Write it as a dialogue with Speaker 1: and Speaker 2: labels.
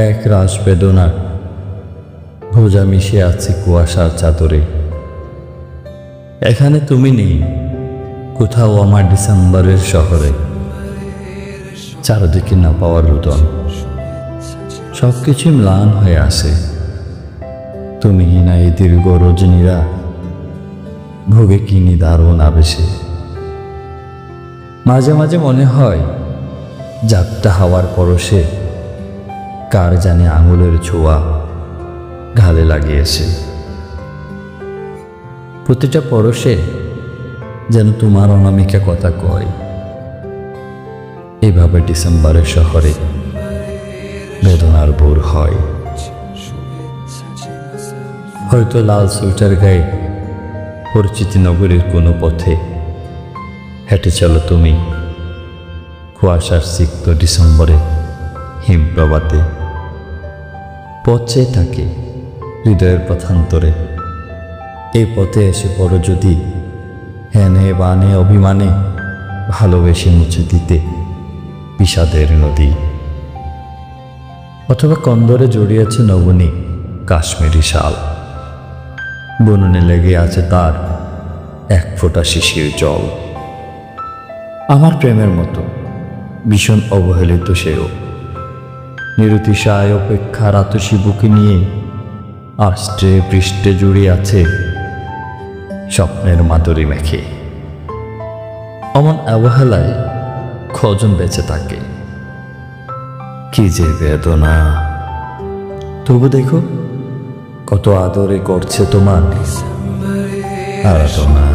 Speaker 1: এক রাস বেদনা ভোজা মিশে আছে কুয়াশার চাদরে। এখানে তুমি নেই, কোথাও আমার ডিসেম্বরের শহরে। চারদিকে না পাওয়ার রুদন, সবকিছু ম্লান হয়ে আসে। তুমি না এই দীর্ঘ রজনীরা ভোগে কিনি দারুণ আবেশে। মাঝে মাঝে মনে হয় যাত্রা হাওয়ার পরশে কার জানে আঙুলের ছোঁয়া ঘালে লাগিয়েছে। প্রতিটা পরশে যেন তোমার অনামিকা কথা কয়। এভাবে ডিসেম্বরের শহরে বেদনার ভোর হয়। হয়তো লাল সোয়েটার গায়ে পরিচিতি নগরীর কোনো পথে হেঁটে চলো তুমি কুয়াশার সিক্ত ডিসেম্বরে হিমপ্রভাতে। পথ চেয়ে থাকে হৃদয়ের পথান্তরে। এই পথে এসে পড়ো যদি হেনে বানে অভিমানে ভালোবেসে মুছে দিতে বিষাদের নদী। অথবা কন্দরে জড়িয়েছে নবনী কাশ্মীরি শাল, বুননে লেগে আছে তার এক ফোঁটা শিশির জল। আমার প্রেমের মতো ভীষণ অবহেলিত সেও, নিরতিশায় অপেক্ষার আতশী বুকে নিয়ে আষ্টে পৃষ্ঠে জুড়ে আছে স্বপ্নের মাধুরী মেখে। অমন অবহেলায় কজন বেঁচে থাকে, কি যে বেদনা। তবু দেখো কত আদরে করছে তোমার আরাধনা।